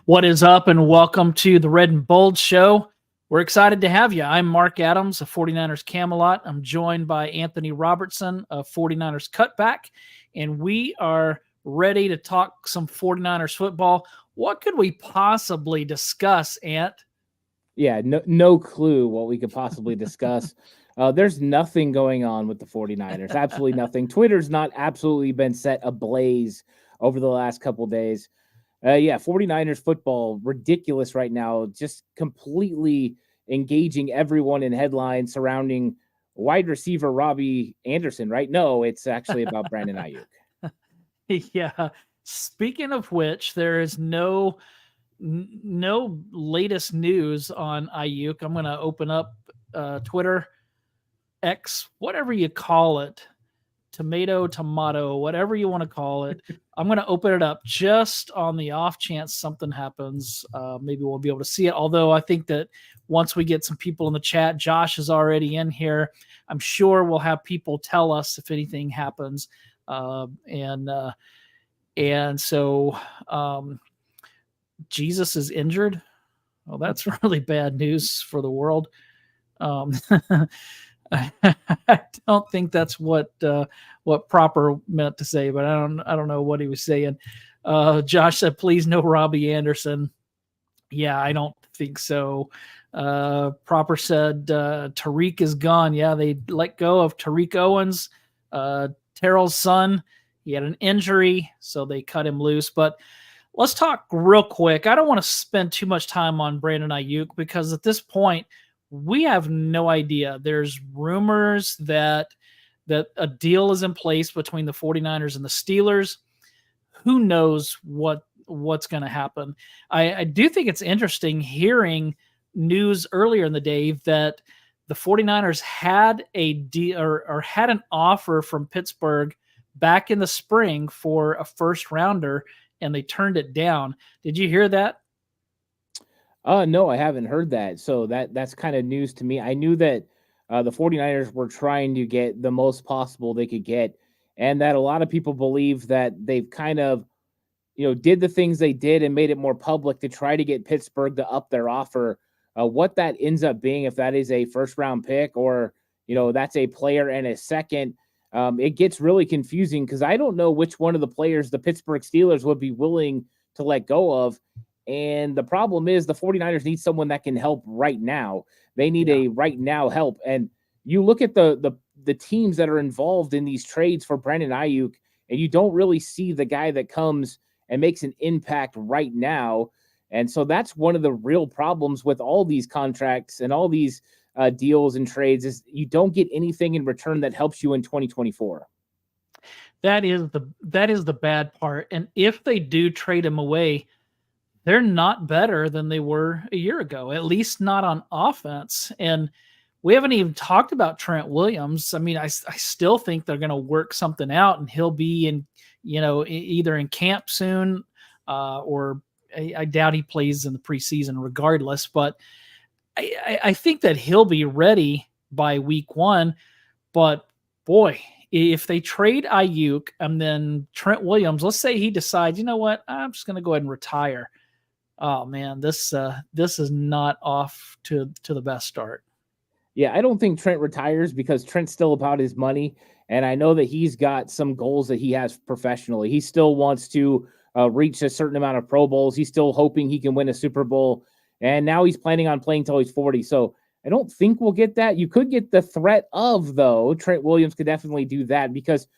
What is up, and welcome to the Red and Bold Show. We're excited to have you. I'm Marc Adams of 49ers Camelot. I'm joined by Anthony Robertson of 49ers Cutback, and we are ready to talk some 49ers football. What could we possibly discuss, Ant? Yeah, no clue what we could possibly discuss. There's nothing going on with the 49ers. Absolutely nothing. Twitter's not absolutely been set ablaze over the last couple of days. 49ers football, ridiculous right now. Just completely engaging everyone in headlines surrounding wide receiver Robbie Anderson, right? No, it's actually about Brandon Aiyuk. Yeah. Speaking of which, there is no latest news on Aiyuk. I'm going to open up Twitter, X, whatever you call it, tomato, whatever you want to call it. I'm going to open it up just on the off chance something happens. Maybe we'll be able to see it. Although I think that once we get some people in the chat, Josh is already in here. I'm sure we'll have people tell us if anything happens. And so Jesus is injured. Well, that's really bad news for the world. I don't think that's what proper meant to say, but I don't know what he was saying. Josh said, "Please no Robbie Anderson." Yeah, I don't think so. Proper said Tariq is gone. Yeah, they let go of Tariq Owens, Terrell's son. He had an injury, so they cut him loose. But let's talk real quick. I don't want to spend too much time on Brandon Aiyuk because at this point, we have no idea. There's rumors that a deal is in place between the 49ers and the Steelers. Who knows what's going to happen? I do think it's interesting hearing news earlier in the day that the 49ers had a deal or had an offer from Pittsburgh back in the spring for a first rounder, and they turned it down. Did you hear that? No, I haven't heard that. So that's kind of news to me. I knew that the 49ers were trying to get the most possible they could get, and that a lot of people believe that they've kind of, did the things they did and made it more public to try to get Pittsburgh to up their offer. What that ends up being, if that is a first round pick or, that's a player and a second, it gets really confusing because I don't know which one of the players the Pittsburgh Steelers would be willing to let go of. And the problem is the 49ers need someone that can help right now. They need a right now help. And you look at the teams that are involved in these trades for Brandon Aiyuk, and you don't really see the guy that comes and makes an impact right now. And so that's one of the real problems with all these contracts and all these deals and trades is you don't get anything in return that helps you in 2024. That is the bad part. And if they do trade him away, they're not better than they were a year ago, at least not on offense. And we haven't even talked about Trent Williams. I mean, I still think they're going to work something out, and he'll be in, either in camp soon or I doubt he plays in the preseason regardless. But I think that he'll be ready by week 1. But boy, if they trade Aiyuk and then Trent Williams, let's say he decides, you know what, I'm just going to go ahead and retire. Oh man, this is not off to the best start. Yeah, I don't think Trent retires because Trent's still about his money, and I know that he's got some goals that he has professionally. He still wants to reach a certain amount of Pro Bowls. He's still hoping he can win a Super Bowl, and now he's planning on playing till he's 40. So I don't think we'll get that. You could get the threat of, though. Trent Williams could definitely do that because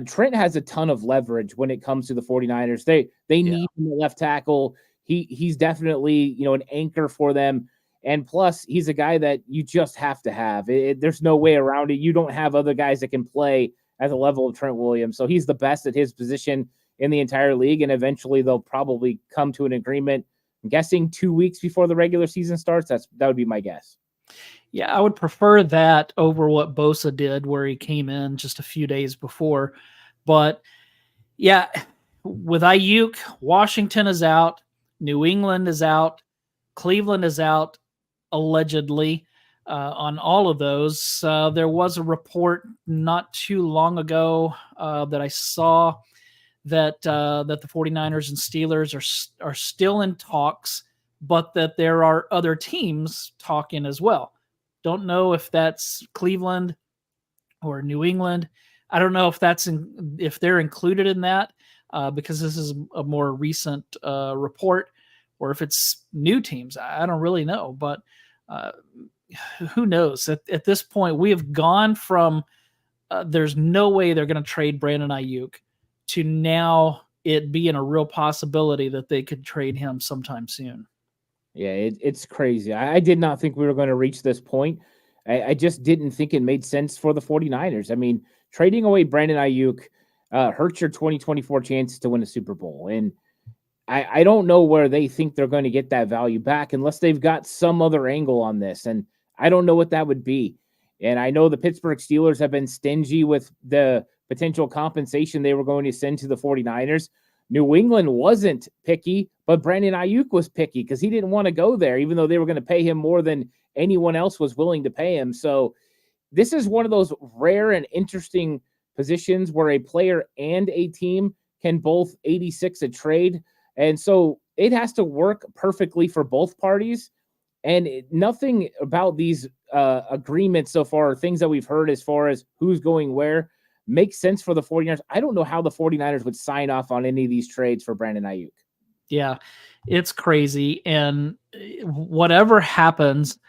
Trent has a ton of leverage when it comes to the 49ers. They need him at left tackle. He's definitely, an anchor for them. And plus, he's a guy that you just have to have. There's no way around it. You don't have other guys that can play at the level of Trent Williams. So he's the best at his position in the entire league. And eventually they'll probably come to an agreement. I'm guessing 2 weeks before the regular season starts. That would be my guess. Yeah, I would prefer that over what Bosa did, where he came in just a few days before. But yeah, with Aiyuk, Washington is out. New England is out. Cleveland is out, allegedly, on all of those. There was a report not too long ago that I saw that the 49ers and Steelers are still in talks, but that there are other teams talking as well. Don't know if that's Cleveland or New England. I don't know if if they're included in that because this is a more recent report, or if it's new teams. I don't really know, but who knows? At this point, we have gone from there's no way they're going to trade Brandon Aiyuk to now it being a real possibility that they could trade him sometime soon. Yeah, it's crazy. I did not think we were going to reach this point. I just didn't think it made sense for the 49ers. I mean, trading away Brandon Aiyuk hurts your 2024 chances to win a Super Bowl. And I don't know where they think they're going to get that value back unless they've got some other angle on this. And I don't know what that would be. And I know the Pittsburgh Steelers have been stingy with the potential compensation they were going to send to the 49ers. New England wasn't picky, but Brandon Aiyuk was picky because he didn't want to go there, even though they were going to pay him more than anyone else was willing to pay him. So this is one of those rare and interesting positions where a player and a team can both 86 a trade. And so it has to work perfectly for both parties. And nothing about these agreements so far, things that we've heard as far as who's going where, makes sense for the 49ers. I don't know how the 49ers would sign off on any of these trades for Brandon Aiyuk. Yeah, it's crazy. And whatever happens,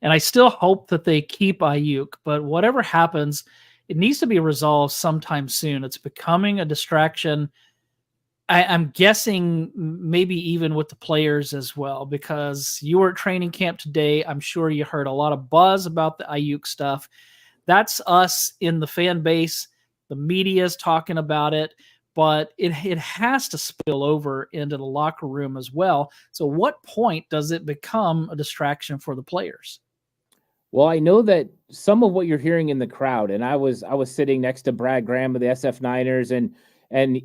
and I still hope that they keep Aiyuk, but whatever happens, it needs to be resolved sometime soon. It's becoming a distraction. I'm guessing maybe even with the players as well, because you were at training camp today. I'm sure you heard a lot of buzz about the Aiyuk stuff. That's us in the fan base. The media is talking about it, but it has to spill over into the locker room as well. So what point does it become a distraction for the players? Well, I know that some of what you're hearing in the crowd, and I was sitting next to Brad Graham of the SF Niners, and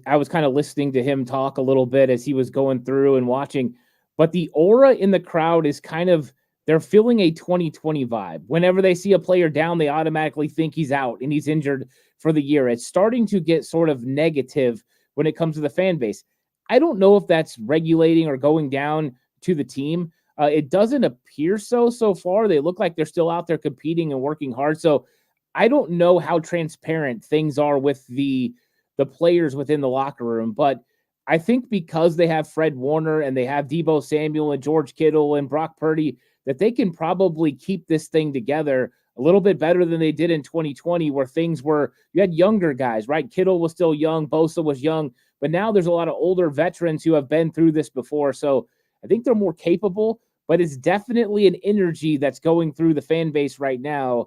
I was kind of listening to him talk a little bit as he was going through and watching. But the aura in the crowd is kind of, they're feeling a 2020 vibe. Whenever they see a player down, they automatically think he's out and he's injured for the year. It's starting to get sort of negative when it comes to the fan base. I don't know if that's regulating or going down to the team. It doesn't appear so far. They look like they're still out there competing and working hard. So I don't know how transparent things are with the players within the locker room, but I think because they have Fred Warner and they have Deebo Samuel and George Kittle and Brock Purdy, that they can probably keep this thing together a little bit better than they did in 2020, where things were, you had younger guys, right? Kittle was still young, Bosa was young, but now there's a lot of older veterans who have been through this before. So I think they're more capable, but it's definitely an energy that's going through the fan base right now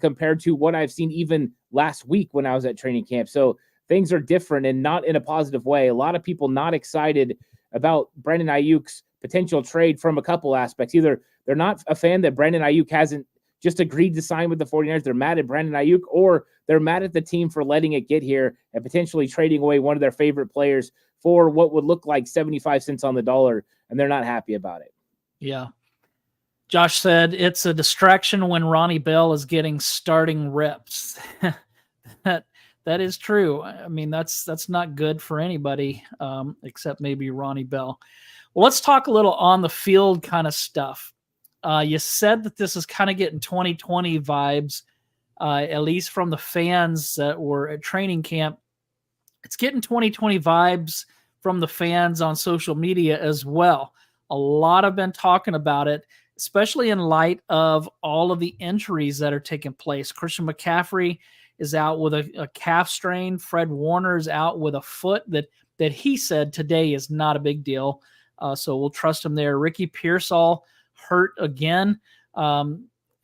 compared to what I've seen even last week when I was at training camp. So things are different and not in a positive way. A lot of people not excited about Brandon Aiyuk's potential trade from a couple aspects. Either they're not a fan that Brandon Aiyuk hasn't just agreed to sign with the 49ers. They're mad at Brandon Aiyuk, or they're mad at the team for letting it get here and potentially trading away one of their favorite players for what would look like 75 cents on the dollar, and they're not happy about it. Yeah. Josh said it's a distraction when Ronnie Bell is getting starting reps. That is true. I mean, that's not good for anybody except maybe Ronnie Bell. Well, let's talk a little on the field kind of stuff. You said that this is kind of getting 2020 vibes, at least from the fans that were at training camp. It's getting 2020 vibes from the fans on social media as well. A lot have been talking about it, especially in light of all of the injuries that are taking place. Christian McCaffrey is out with a calf strain. Fred Warner is out with a foot that he said today is not a big deal. So we'll trust him there. Ricky Pearsall hurt again.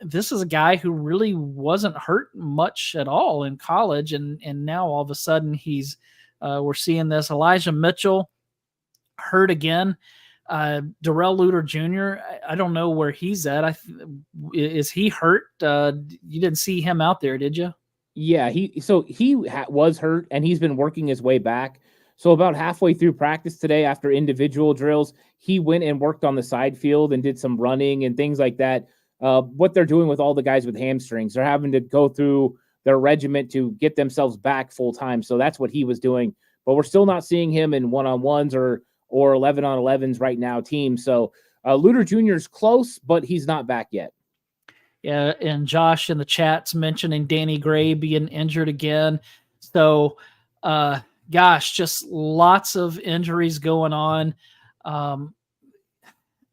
This is a guy who really wasn't hurt much at all in college, and now all of a sudden we're seeing this. Elijah Mitchell hurt again. Darrell Luter Jr., I don't know where he's at. Is he hurt? You didn't see him out there, did you? Yeah, he was hurt, and he's been working his way back. So about halfway through practice today, after individual drills, he went and worked on the side field and did some running and things like that. What they're doing with all the guys with hamstrings, they're having to go through their regiment to get themselves back full time. So that's what he was doing. but we're still not seeing him in one-on-ones or 11-on-11s right now teams. So Luter Jr. is close, but he's not back yet. Yeah, and Josh in the chat's mentioning Danny Gray being injured again. So, gosh, just lots of injuries going on.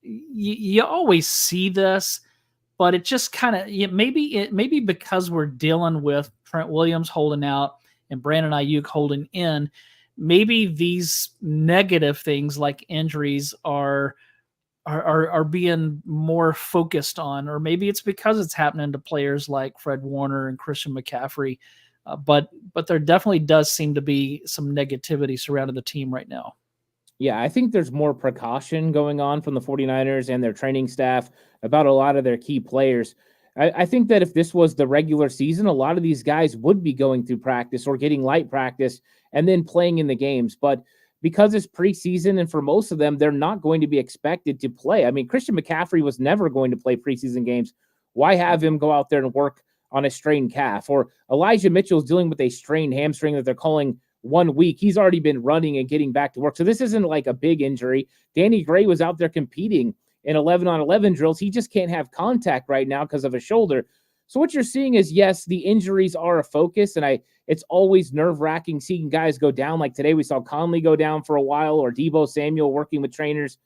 You always see this, but it just kind of maybe because we're dealing with Trent Williams holding out and Brandon Aiyuk holding in, maybe these negative things like injuries are being more focused on, or maybe it's because it's happening to players like Fred Warner and Christian McCaffrey. But there definitely does seem to be some negativity surrounding the team right now. Yeah, I think there's more precaution going on from the 49ers and their training staff about a lot of their key players. I think that if this was the regular season, a lot of these guys would be going through practice or getting light practice and then playing in the games. But because it's preseason, and for most of them, they're not going to be expected to play. I mean, Christian McCaffrey was never going to play preseason games. Why have him go out there and work on a strained calf? Or Elijah Mitchell's dealing with a strained hamstring that they're calling 1 week. He's already been running and getting back to work. So this isn't like a big injury. Danny Gray was out there competing in 11-on-11 drills. He just can't have contact right now because of a shoulder. So what you're seeing is, yes, the injuries are a focus, and it's always nerve-wracking seeing guys go down. Like today we saw Conley go down for a while, or Deebo Samuel working with trainers.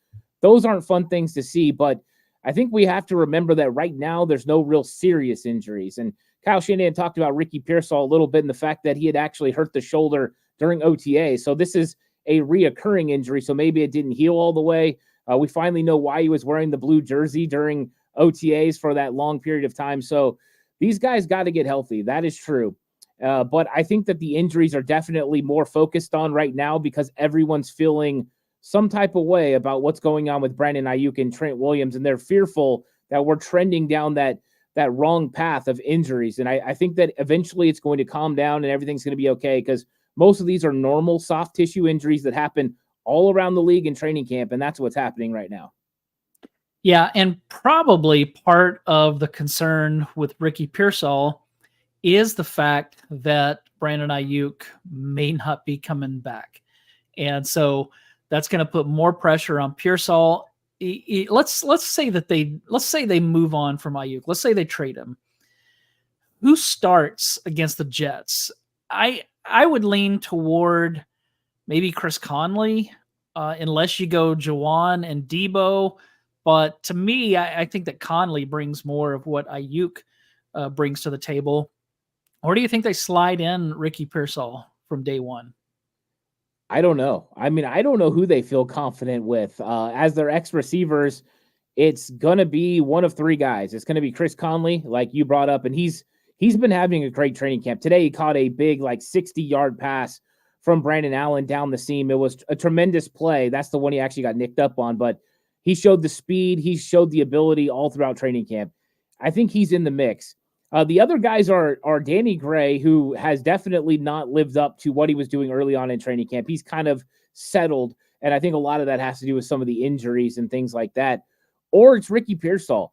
Those aren't fun things to see, but I think we have to remember that right now there's no real serious injuries. And Kyle Shanahan talked about Ricky Pearsall a little bit, and the fact that he had actually hurt the shoulder during OTA. So this is a reoccurring injury, so maybe it didn't heal all the way. We finally know why he was wearing the blue jersey during OTAs for that long period of time. So these guys got to get healthy. That is true. But I think that the injuries are definitely more focused on right now because everyone's feeling some type of way about what's going on with Brandon Aiyuk and Trent Williams, and they're fearful that we're trending down that wrong path of injuries. And I think that eventually it's going to calm down and everything's going to be okay, because most of these are normal soft tissue injuries that happen all around the league in training camp, and that's what's happening right now. Yeah, and probably part of the concern with Ricky Pearsall is the fact that Brandon Aiyuk may not be coming back. And so that's going to put more pressure on Pearsall. Let's say they move on from Aiyuk. Let's say they trade him. Who starts against the Jets? I would lean toward maybe Chris Conley, unless you go Juwan and Deebo. But to me, I think that Conley brings more of what Aiyuk brings to the table. Or do you think they slide in Ricky Pearsall from day one? I don't know. I mean, I don't know who they feel confident with. As their ex-receivers, it's going to be one of three guys. It's going to be Chris Conley, like you brought up, and he's been having a great training camp. Today, he caught a big, 60-yard pass from Brandon Allen down the seam. It was a tremendous play. That's the one he actually got nicked up on, but he showed the speed. He showed the ability all throughout training camp. I think he's in the mix. The other guys are Danny Gray, who has definitely not lived up to what he was doing early on in training camp. He's kind of settled, and I think a lot of that has to do with some of the injuries and things like that. Or it's Ricky Pearsall.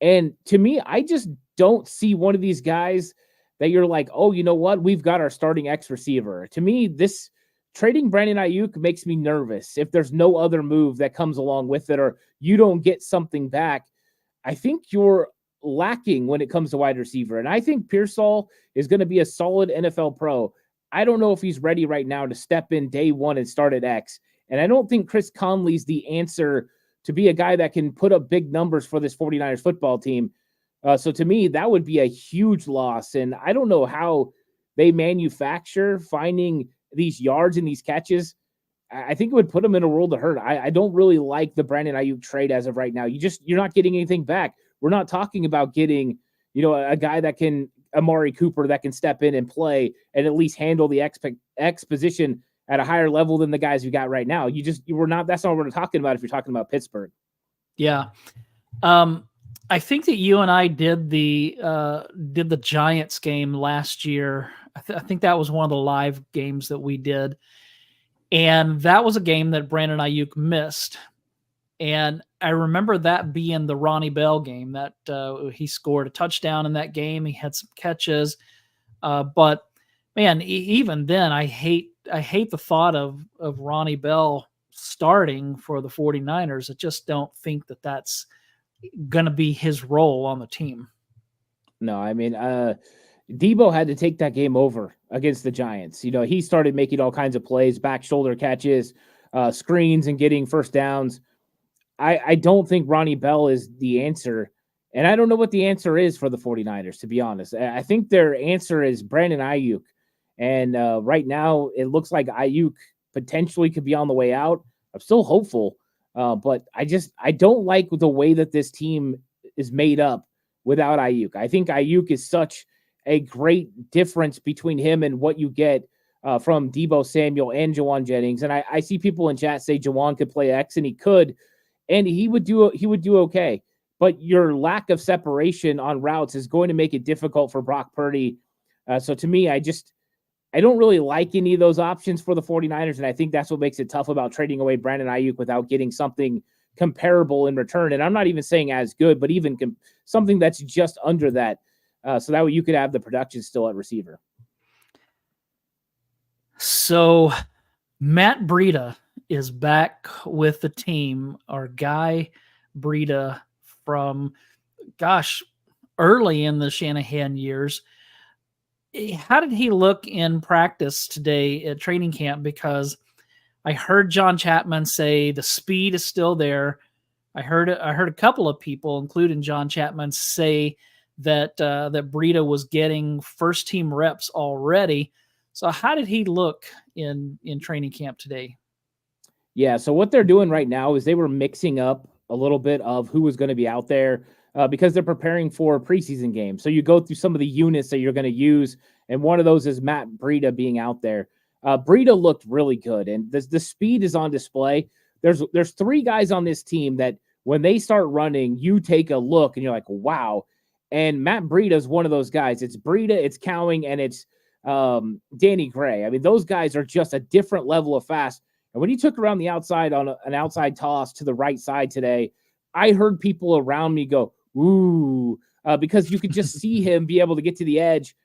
And to me, I just don't see one of these guys that you're like, oh, you know what? We've got our starting X receiver. To me, this trading Brandon Aiyuk makes me nervous. If there's no other move that comes along with it, or you don't get something back, I think you're lacking when it comes to wide receiver. And I think Pearsall is going to be a solid NFL pro. I don't know if he's ready right now to step in day one and start at X. And I don't think Chris Conley's the answer to be a guy that can put up big numbers for this 49ers football team. So to me, that would be a huge loss. And I don't know how they manufacture finding these yards and these catches. I think it would put them in a world of hurt. I don't really like the Brandon Aiyuk trade as of right now. You're not getting anything back. We're not talking about getting, a guy that can, Amari Cooper, that can step in and play and at least handle the X position at a higher level than the guys you got right now. That's not what we're talking about if you're talking about Pittsburgh. Yeah. I think that you and I did the Giants game last year. I think that was one of the live games that we did. And that was a game that Brandon Aiyuk missed. And I remember that being the Ronnie Bell game that he scored a touchdown in that game. He had some catches. But man, even then, I hate hate the thought of Ronnie Bell starting for the 49ers. I just don't think that that's going to be his role on the team. No, I mean, Debo had to take that game over against the Giants. He started making all kinds of plays, back shoulder catches, screens, and getting first downs. I don't think Ronnie Bell is the answer. And I don't know what the answer is for the 49ers, to be honest. I think their answer is Brandon Aiyuk. And right now, it looks like Aiyuk potentially could be on the way out. I'm still hopeful, but I don't like the way that this team is made up without Aiyuk. I think Aiyuk is such a great difference between him and what you get from Debo Samuel and Jawan Jennings. And I see people in chat say Jawan could play X, and he could, and he would do okay. But your lack of separation on routes is going to make it difficult for Brock Purdy. So to me, I don't really like any of those options for the 49ers, and I think that's what makes it tough about trading away Brandon Aiyuk without getting something comparable in return. And I'm not even saying as good, but even something that's just under that. So that way you could have the production still at receiver. So Matt Breida is back with the team. Our guy Breida from, early in the Shanahan years. How did he look in practice today at training camp? Because I heard John Chapman say the speed is still there. I heard a couple of people, including John Chapman, say that Breida was getting first team reps already. So how did he look in training camp today? Yeah, so what they're doing right now is they were mixing up a little bit of who was going to be out there because they're preparing for preseason games. So you go through some of the units that you're going to use, and one of those is Matt Breida being out there. Breida looked really good, and the speed is on display. There's three guys on this team that when they start running, you take a look and you're like, wow. And Matt Breida is one of those guys. It's Breida, it's Cowing, and it's Danny Gray. I mean, those guys are just a different level of fast. And when he took around the outside on an outside toss to the right side today, I heard people around me go, ooh, because you could just see him be able to get to the edge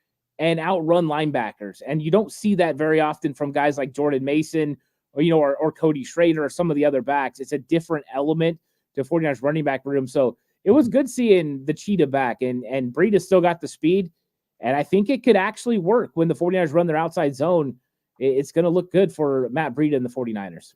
and outrun linebackers. And you don't see that very often from guys like Jordan Mason or Cody Schrader or some of the other backs. It's a different element to 49ers running back room. So it was good seeing the cheetah back, and Breida still got the speed. And I think it could actually work when the 49ers run their outside zone. It's going to look good for Matt Breida and the 49ers.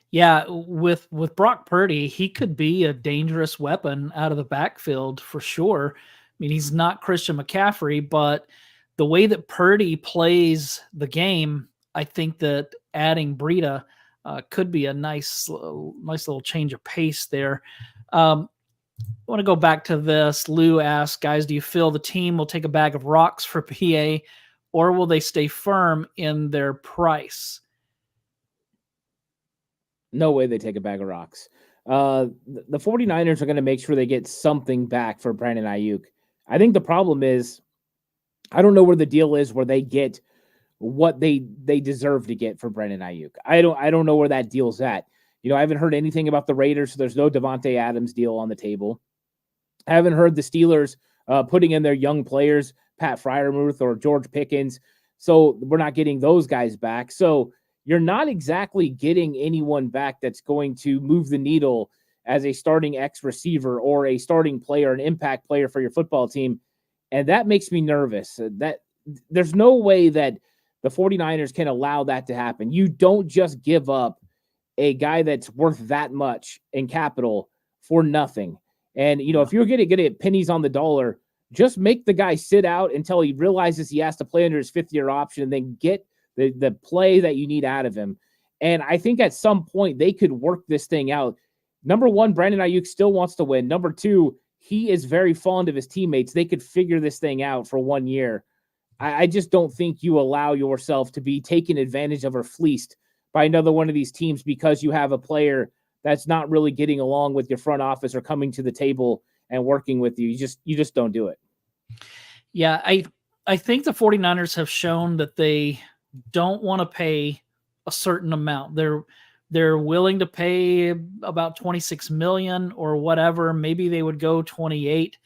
Yeah, with Brock Purdy, he could be a dangerous weapon out of the backfield for sure. I mean, he's not Christian McCaffrey, but the way that Purdy plays the game, I think that adding Breida could be a nice little change of pace there. I want to go back to this. Lou asked, guys, do you feel the team will take a bag of rocks for PA, or will they stay firm in their price? No way they take a bag of rocks. The 49ers are going to make sure they get something back for Brandon Aiyuk. I think the problem is, I don't know where the deal is where they get what they deserve to get for Brandon Aiyuk. I don't know where that deal's at. I haven't heard anything about the Raiders, so there's no Devontae Adams deal on the table. I haven't heard the Steelers putting in their young players, Pat Freiermuth or George Pickens. So we're not getting those guys back. So you're not exactly getting anyone back that's going to move the needle as a starting X receiver or a starting player, an impact player for your football team. And that makes me nervous. That there's no way that the 49ers can allow that to happen. You don't just give up a guy that's worth that much in capital for nothing. And, if you're going to get pennies on the dollar, just make the guy sit out until he realizes he has to play under his fifth-year option and then get the play that you need out of him. And I think at some point they could work this thing out. Number one, Brandon Aiyuk still wants to win. Number two, he is very fond of his teammates. They could figure this thing out for 1 year. I just don't think you allow yourself to be taken advantage of or fleeced by another one of these teams because you have a player that's not really getting along with your front office or coming to the table and working with you. You just don't do it. Yeah, I think the 49ers have shown that they don't want to pay a certain amount. They're willing to pay about $26 million or whatever. Maybe they would go 28.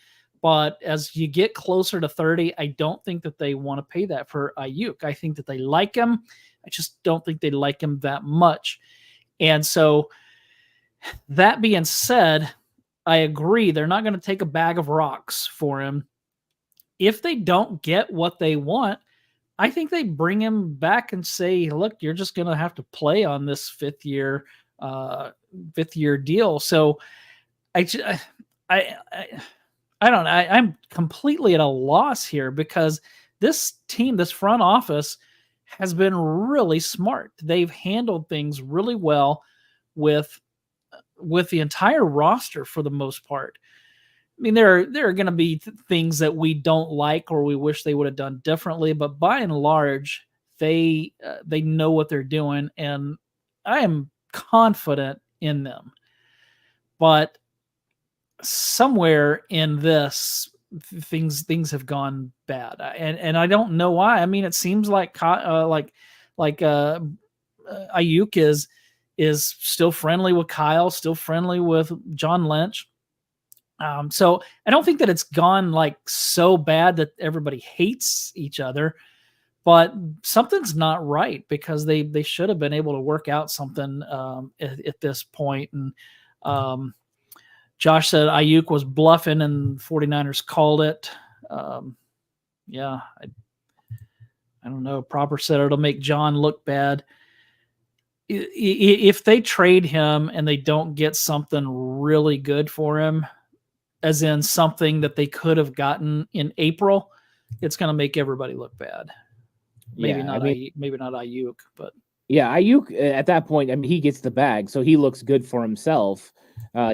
But as you get closer to 30, I don't think that they want to pay that for Aiyuk. I think that they like him. I just don't think they like him that much. And so that being said, I agree. They're not going to take a bag of rocks for him. If they don't get what they want, I think they bring him back and say, look, you're just going to have to play on this fifth year deal. So I don't know. I'm completely at a loss here because this team, this front office has been really smart. They've handled things really well with the entire roster for the most part. I mean, there are going to be things that we don't like or we wish they would have done differently, but by and large, they know what they're doing, and I am confident in them. But somewhere in this, things have gone bad, and I don't know why. I mean, it seems like Aiyuk is still friendly with Kyle, still friendly with John Lynch. So I don't think that it's gone like so bad that everybody hates each other, but something's not right because they should have been able to work out something at this point. And Josh said Aiyuk was bluffing and 49ers called it. Yeah, I don't know. Proper said it'll make John look bad. If they trade him and they don't get something really good for him, as in something that they could have gotten in April, it's going to make everybody look bad. Maybe not Aiyuk, but yeah, Aiyuk at that point, I mean, he gets the bag, so he looks good for himself.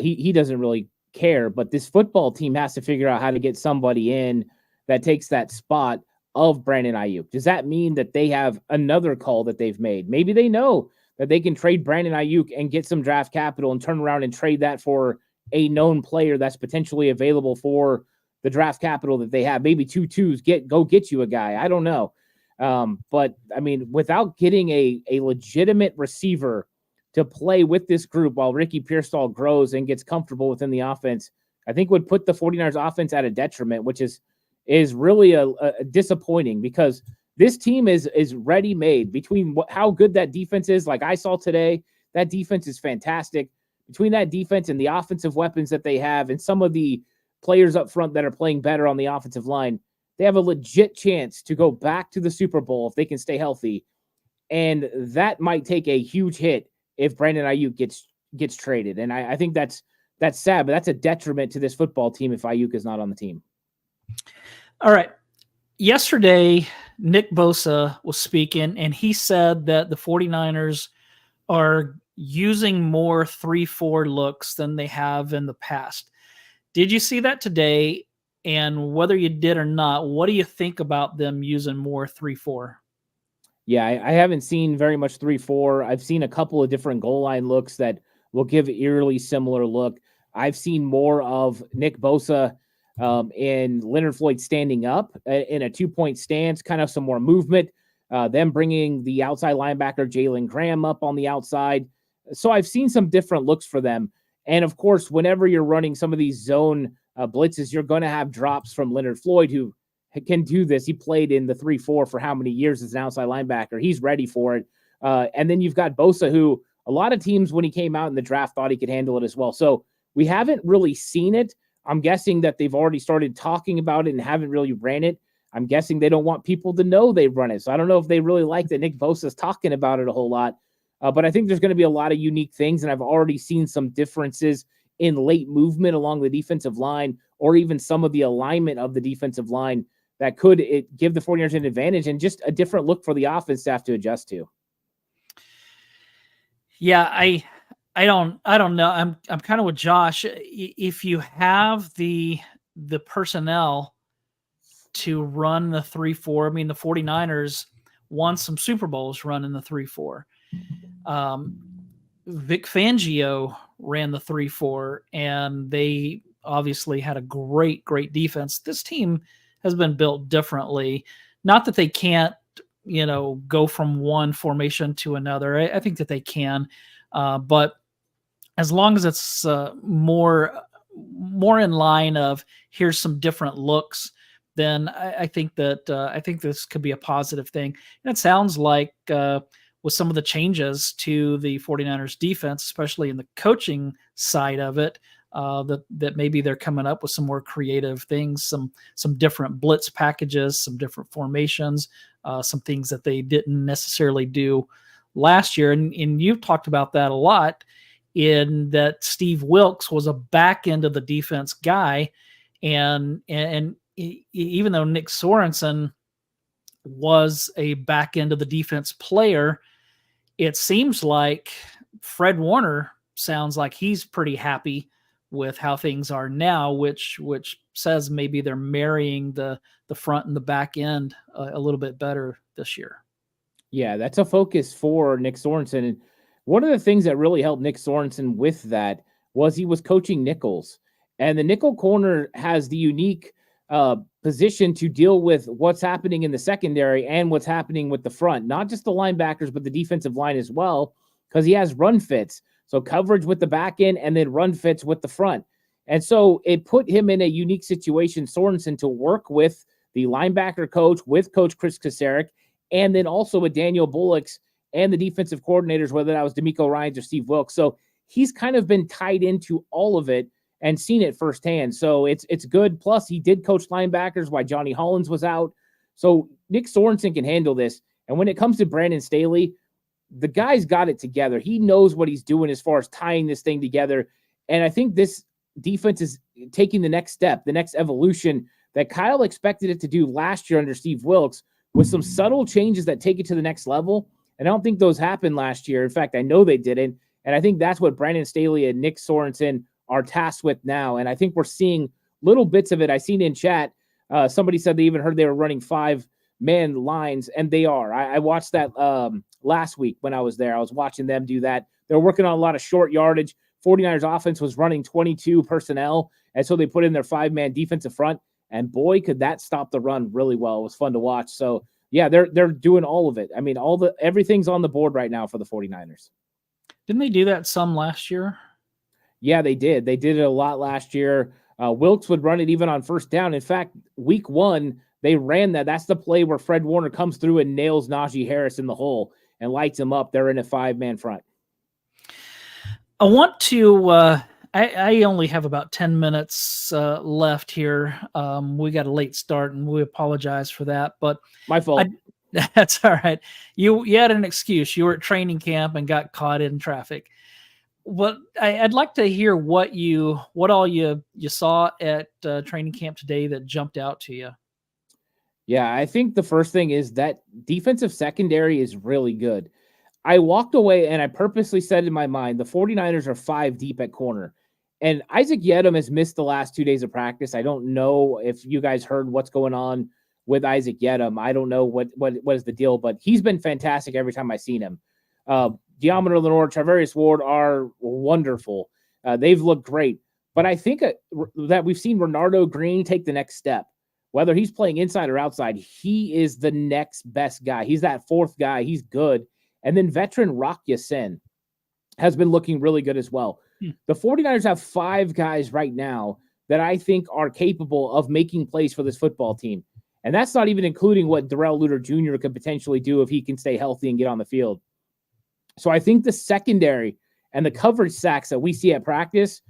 He doesn't really care, but this football team has to figure out how to get somebody in that takes that spot of Brandon Aiyuk. Does that mean that they have another call that they've made? Maybe they know that they can trade Brandon Aiyuk and get some draft capital and turn around and trade that for a known player that's potentially available for the draft capital that they have. Maybe 2-2s go get you a guy. I don't know. But I mean, without getting a legitimate receiver to play with this group while Ricky Pearsall grows and gets comfortable within the offense, I think would put the 49ers offense at a detriment, which is really a disappointing because this team is ready-made between how good that defense is. Like I saw today, that defense is fantastic. Between that defense and the offensive weapons that they have and some of the players up front that are playing better on the offensive line, they have a legit chance to go back to the Super Bowl if they can stay healthy. And that might take a huge hit if Brandon Aiyuk gets traded. And I think that's sad, but that's a detriment to this football team if Aiyuk is not on the team. All right. Yesterday, Nick Bosa was speaking, and he said that the 49ers are using more 3-4 looks than they have in the past. Did you see that today? And whether you did or not, what do you think about them using more 3-4? Yeah, I haven't seen very much 3-4. I've seen a couple of different goal line looks that will give eerily similar look. I've seen more of Nick Bosa and Leonard Floyd standing up in a 2-point stance, kind of some more movement, them bringing the outside linebacker Jalen Graham up on the outside. So I've seen some different looks for them. And of course, whenever you're running some of these zone blitzes, you're going to have drops from Leonard Floyd, who can do this. He played in the 3-4 for how many years as an outside linebacker. He's ready for it. And then you've got Bosa, who a lot of teams when he came out in the draft thought he could handle it as well. So we haven't really seen it. I'm guessing that they've already started talking about it and haven't really ran it. I'm guessing they don't want people to know they run it. So I don't know if they really like that Nick Bosa's talking about it a whole lot. But I think there's going to be a lot of unique things, and I've already seen some differences in late movement along the defensive line or even some of the alignment of the defensive line that could give the 49ers an advantage and just a different look for the offense to have to adjust to. Yeah, I don't know. I'm kind of with Josh. If you have the personnel to run the 3-4, I mean, the 49ers won some Super Bowls running the 3-4. Vic Fangio ran the 3-4, and they obviously had a great defense. This team has been built differently. Not that they can't, go from one formation to another. I think that they can, but as long as it's more in line of here's some different looks, then I think that I think this could be a positive thing. And it sounds like with some of the changes to the 49ers defense, especially in the coaching side of it, that maybe they're coming up with some more creative things, some different blitz packages, some different formations, some things that they didn't necessarily do last year. And you've talked about that a lot, in that Steve Wilks was a back end of the defense guy. And even though Nick Sorensen was a back end of the defense player, it seems like Fred Warner sounds like he's pretty happy with how things are now, which says maybe they're marrying the front and the back end a little bit better this year. Yeah, that's a focus for Nick Sorensen. And one of the things that really helped Nick Sorensen with that was he was coaching nickels. And the nickel corner has the unique position to deal with what's happening in the secondary and what's happening with the front, not just the linebackers, but the defensive line as well, because he has run fits. So coverage with the back end and then run fits with the front. And so it put him in a unique situation, Sorensen, to work with the linebacker coach, with Coach Chris Kasarik, and then also with Daniel Bullocks and the defensive coordinators, whether that was DeMeco Ryans or Steve Wilks. So he's kind of been tied into all of it and seen it firsthand. So it's good. Plus, he did coach linebackers while Johnny Hollins was out. So Nick Sorensen can handle this. And when it comes to Brandon Staley, the guy's got it together. He knows what he's doing as far as tying this thing together. And I think this defense is taking the next step, the next evolution that Kyle expected it to do last year under Steve Wilks, with some subtle changes that take it to the next level. And I don't think those happened last year. In fact, I know they didn't. And I think that's what Brandon Staley and Nick Sorensen are tasked with now. And I think we're seeing little bits of it. I seen in chat, somebody said they even heard they were running 5-man lines, and they are. I watched that last week when I was there. I was watching them do that. They're working on a lot of short yardage. 49ers offense was running 22 personnel, and so they put in their 5-man defensive front, and boy, could that stop the run really well. It was fun to watch. So, yeah, they're doing all of it. I mean, everything's on the board right now for the 49ers. Didn't they do that some last year? Yeah, they did. They did it a lot last year. Wilks would run it even on first down. In fact, week 1, they ran that. That's the play where Fred Warner comes through and nails Najee Harris in the hole and lights him up. They're in a 5-man front. I want to I only have about 10 minutes left here. We got a late start, and we apologize for that. But my fault. That's all right. You had an excuse. You were at training camp and got caught in traffic. Well, I'd like to hear what all you saw at training camp today that jumped out to you. Yeah, I think the first thing is that defensive secondary is really good. I walked away and I purposely said in my mind, the 49ers are 5 deep at corner. And Isaac Yedem has missed the last 2 days of practice. I don't know if you guys heard what's going on with Isaac Yedem. I don't know what is the deal, but he's been fantastic every time I've seen him. Deommodore Lenoir, Charvarius Ward are wonderful. They've looked great. But I think that we've seen Renardo Green take the next step. Whether he's playing inside or outside, he is the next best guy. He's that 4th guy. He's good. And then veteran Rock Ya-Sin has been looking really good as well. The 49ers have 5 guys right now that I think are capable of making plays for this football team. And that's not even including what Darrell Luter Jr. could potentially do if he can stay healthy and get on the field. So I think the secondary and the coverage sacks that we see at practice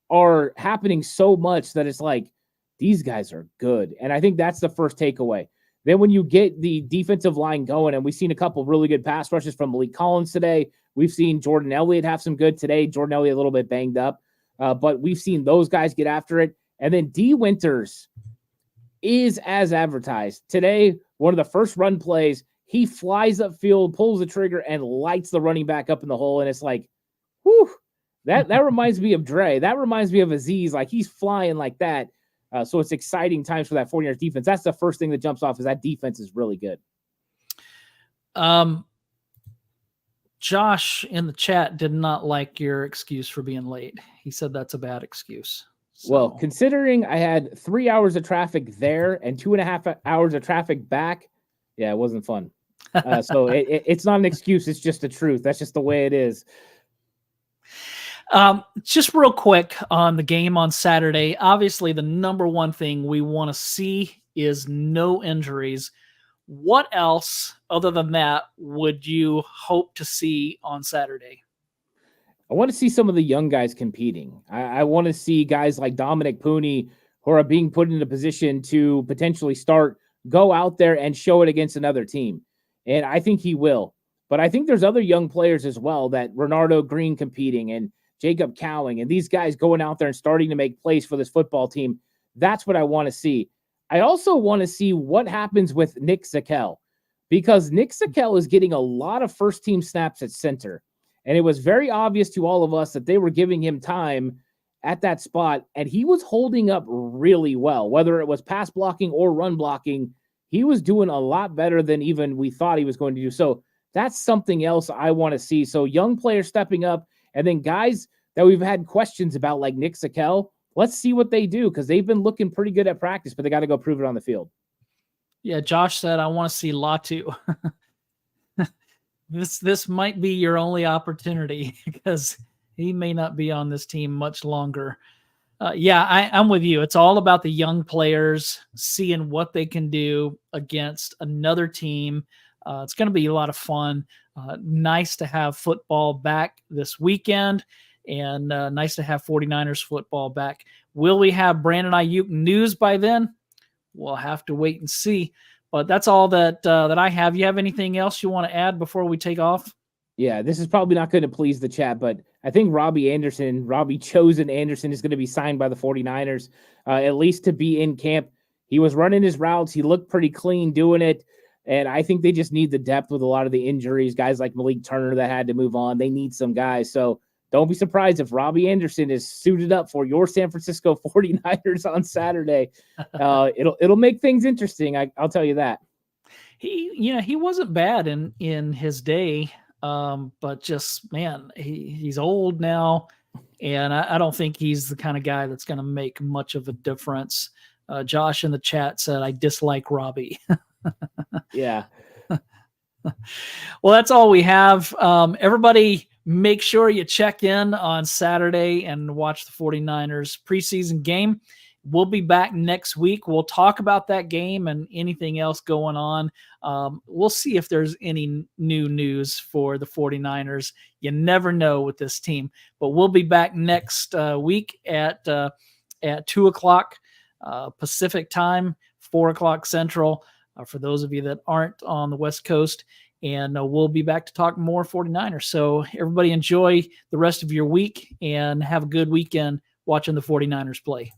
are happening so much that it's like, these guys are good. And I think that's the first takeaway. Then when you get the defensive line going, and we've seen a couple really good pass rushes from Malik Collins today. We've seen Jordan Elliott have some good today. Jordan Elliott a little bit banged up. But we've seen those guys get after it. And then D. Winters is as advertised. Today, one of the first run plays, he flies upfield, pulls the trigger, and lights the running back up in the hole. And it's like, whew, that reminds me of Dre. That reminds me of Aziz. Like, he's flying like that. So it's exciting times for that 49ers defense. That's the first thing that jumps off, is that defense is really good. Josh in the chat did not like your excuse for being late. He said that's a bad excuse. So. Well, considering I had 3 hours of traffic there and 2.5 hours of traffic back, yeah, it wasn't fun. So it's not an excuse. It's just the truth. That's just the way it is. Just real quick on the game on Saturday. Obviously, the number one thing we want to see is no injuries. What else other than that would you hope to see on Saturday? I want to see some of the young guys competing. I want to see guys like Dominic Pooney, who are being put in a position to potentially start, go out there and show it against another team. And I think he will. But I think there's other young players as well, that Renardo Green competing and Jacob Cowing and these guys going out there and starting to make plays for this football team. That's what I want to see. I also want to see what happens with Nick Zakelj, because Nick Zakelj is getting a lot of first-team snaps at center. And it was very obvious to all of us that they were giving him time at that spot, and he was holding up really well. Whether it was pass blocking or run blocking, he was doing a lot better than even we thought he was going to do. So that's something else I want to see. So young players stepping up, and then guys that we've had questions about, like Nick Zakelj, let's see what they do, because they've been looking pretty good at practice, but they got to go prove it on the field. Yeah, Josh said, I want to see Latu. This might be your only opportunity, because he may not be on this team much longer. I'm with you. It's all about the young players, seeing what they can do against another team. It's going to be a lot of fun. Nice to have football back this weekend, and nice to have 49ers football back. Will we have Brandon Aiyuk news by then? We'll have to wait and see. But that's all that I have. You have anything else you want to add before we take off? Yeah, this is probably not going to please the chat, but I think Robbie Chosen Anderson is going to be signed by the 49ers, at least to be in camp. He was running his routes. He looked pretty clean doing it. And I think they just need the depth with a lot of the injuries. Guys like Malik Turner that had to move on. They need some guys. So don't be surprised if Robbie Anderson is suited up for your San Francisco 49ers on Saturday. It'll make things interesting. I'll tell you that. He wasn't bad in his day, but just, man, he's old now, and I don't think he's the kind of guy that's going to make much of a difference. Josh in the chat said, I dislike Robbie. Yeah. Well, that's all we have. Everybody, make sure you check in on Saturday and watch the 49ers preseason game. We'll be back next week. We'll talk about that game and anything else going on. We'll see if there's any new news for the 49ers. You never know with this team. But we'll be back next week at 2 o'clock Pacific time, 4 o'clock Central, for those of you that aren't on the West Coast. And we'll be back to talk more 49ers. So everybody enjoy the rest of your week and have a good weekend watching the 49ers play.